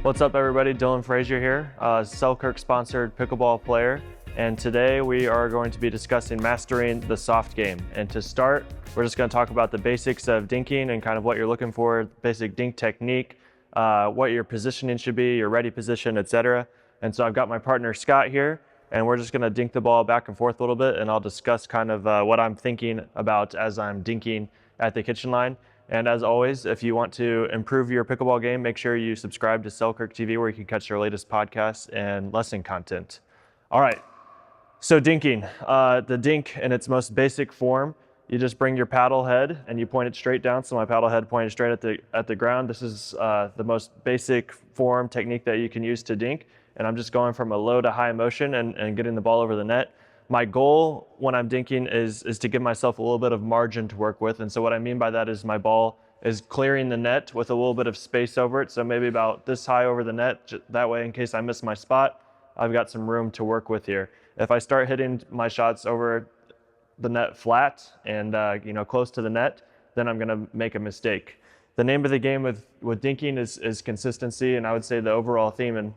What's up, everybody? Dylan Frazier here, Selkirk sponsored pickleball player, and today we are going to be discussing mastering the soft game. And to start, we're just going to talk about the basics of dinking and kind of what you're looking for, basic dink technique, what your positioning should be, your ready position, etc. And so I've got my partner Scott here, and we're just going to dink the ball back and forth a little bit, and I'll discuss kind of what I'm thinking about as I'm dinking at the kitchen line. And as always, if you want to improve your pickleball game, make sure you subscribe to Selkirk TV, where you can catch our latest podcasts and lesson content. All right, so dinking. The dink in its most basic form, you just bring your paddle head and you point it straight down. So my paddle head pointed straight at the ground. This is the most basic form technique that you can use to dink. And I'm just going from a low to high motion and getting the ball over the net. My goal when I'm dinking is to give myself a little bit of margin to work with. And so what I mean by that is my ball is clearing the net with a little bit of space over it. So maybe about this high over the net. That way, in case I miss my spot, I've got some room to work with here. If I start hitting my shots over the net flat and close to the net, then I'm gonna make a mistake. The name of the game with dinking is consistency, and I would say the overall theme and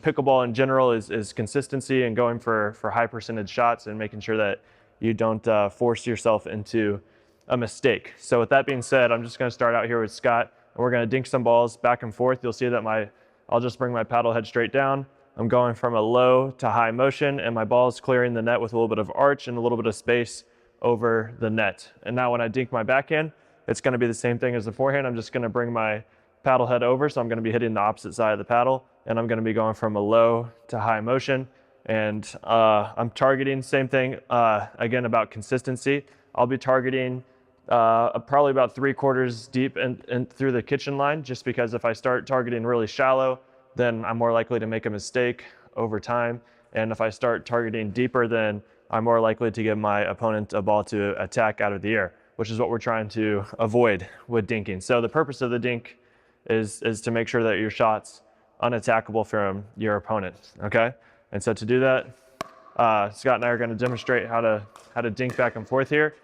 pickleball in general is consistency and going for high percentage shots and making sure that you don't force yourself into a mistake. So with that being said, I'm just going to start out here with Scott, and we're going to dink some balls back and forth. You'll see that I'll just bring my paddle head straight down. I'm going from a low to high motion, and my ball is clearing the net with a little bit of arch and a little bit of space over the net. And now when I dink my backhand, it's going to be the same thing as the forehand. I'm just going to bring my paddle head over, so I'm going to be hitting the opposite side of the paddle, and I'm going to be going from a low to high motion. And I'm targeting, same thing, again, about consistency. I'll be targeting probably about 3/4 deep and through the kitchen line, just because if I start targeting really shallow, then I'm more likely to make a mistake over time. And if I start targeting deeper, then I'm more likely to give my opponent a ball to attack out of the air, which is what we're trying to avoid with dinking. So the purpose of the dink is to make sure that your shot's unattackable from your opponent, okay? And so to do that, Scott and I are gonna demonstrate how to dink back and forth here.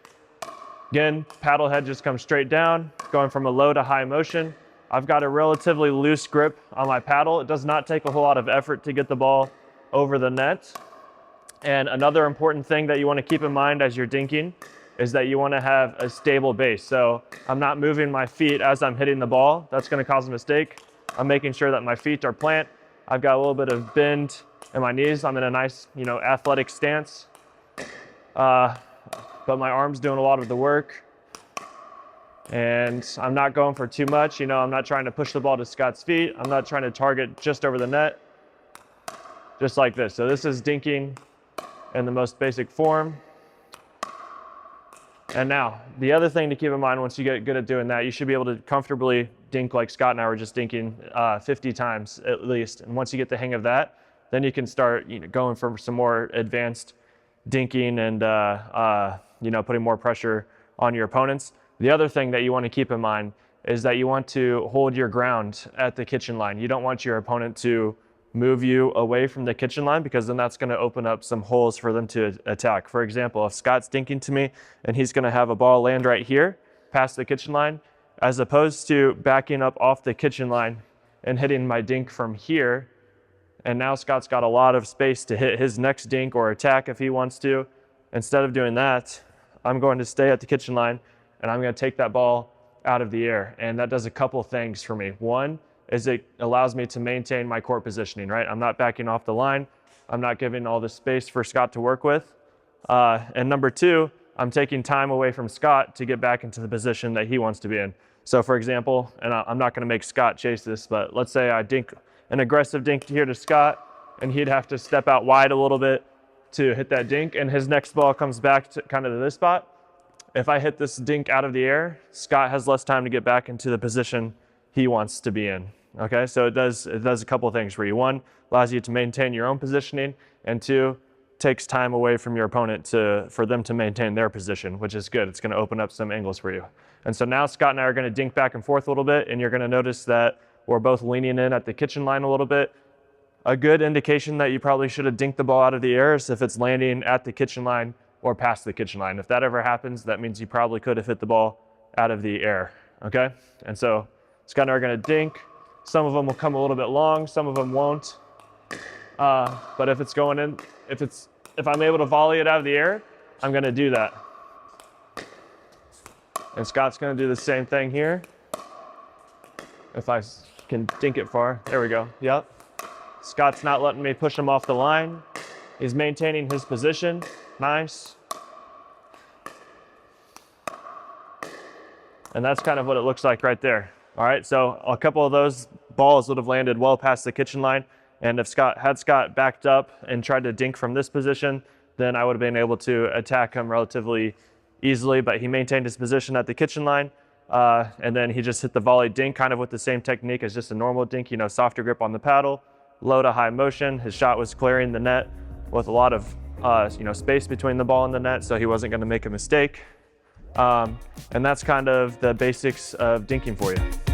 Again, paddle head just comes straight down, going from a low to high motion. I've got a relatively loose grip on my paddle. It does not take a whole lot of effort to get the ball over the net. And another important thing that you wanna keep in mind as you're dinking is that you want to have a stable base. So I'm not moving my feet as I'm hitting the ball. That's going to cause a mistake. I'm making sure that my feet are plant. I've got a little bit of bend in my knees. I'm in a nice, athletic stance. But my arm's doing a lot of the work. And I'm not going for too much. I'm not trying to push the ball to Scott's feet. I'm not trying to target just over the net. Just like this. So this is dinking in the most basic form. And now, the other thing to keep in mind once you get good at doing that, you should be able to comfortably dink like Scott and I were just dinking 50 times at least. And once you get the hang of that, then you can start going for some more advanced dinking and putting more pressure on your opponents. The other thing that you want to keep in mind is that you want to hold your ground at the kitchen line. You don't want your opponent to move you away from the kitchen line, because then that's going to open up some holes for them to attack. For example, if Scott's dinking to me and he's going to have a ball land right here past the kitchen line, as opposed to backing up off the kitchen line and hitting my dink from here, and now Scott's got a lot of space to hit his next dink or attack if he wants to. Instead of doing that, I'm going to stay at the kitchen line and I'm going to take that ball out of the air. And that does a couple things for me. One is it allows me to maintain my court positioning, right? I'm not backing off the line. I'm not giving all the space for Scott to work with. And number two, I'm taking time away from Scott to get back into the position that he wants to be in. So for example, and I'm not gonna make Scott chase this, but let's say I dink an aggressive dink here to Scott, and he'd have to step out wide a little bit to hit that dink, and his next ball comes back to kind of to this spot. If I hit this dink out of the air, Scott has less time to get back into the position he wants to be in. Okay, so it does a couple of things for you. One, allows you to maintain your own positioning, and two, takes time away from your opponent for them to maintain their position, which is good. It's going to open up some angles for you. And so now Scott and I are going to dink back and forth a little bit, and you're going to notice that we're both leaning in at the kitchen line a little bit. A good indication that you probably should have dinked the ball out of the air is if it's landing at the kitchen line or past the kitchen line. If that ever happens, that means you probably could have hit the ball out of the air, okay? And so Scott and I are going to dink. Some of them will come a little bit long, some of them won't. But if it's going in, if I'm able to volley it out of the air, I'm gonna do that. And Scott's gonna do the same thing here. If I can dink it far, there we go, yep. Scott's not letting me push him off the line. He's maintaining his position, nice. And that's kind of what it looks like right there. All right, so a couple of those balls would have landed well past the kitchen line. And if Scott backed up and tried to dink from this position, then I would have been able to attack him relatively easily, but he maintained his position at the kitchen line. And then he just hit the volley dink kind of with the same technique as just a normal dink, you know, softer grip on the paddle, low to high motion. His shot was clearing the net with a lot of space between the ball and the net, so he wasn't gonna make a mistake. And that's kind of the basics of dinking for you.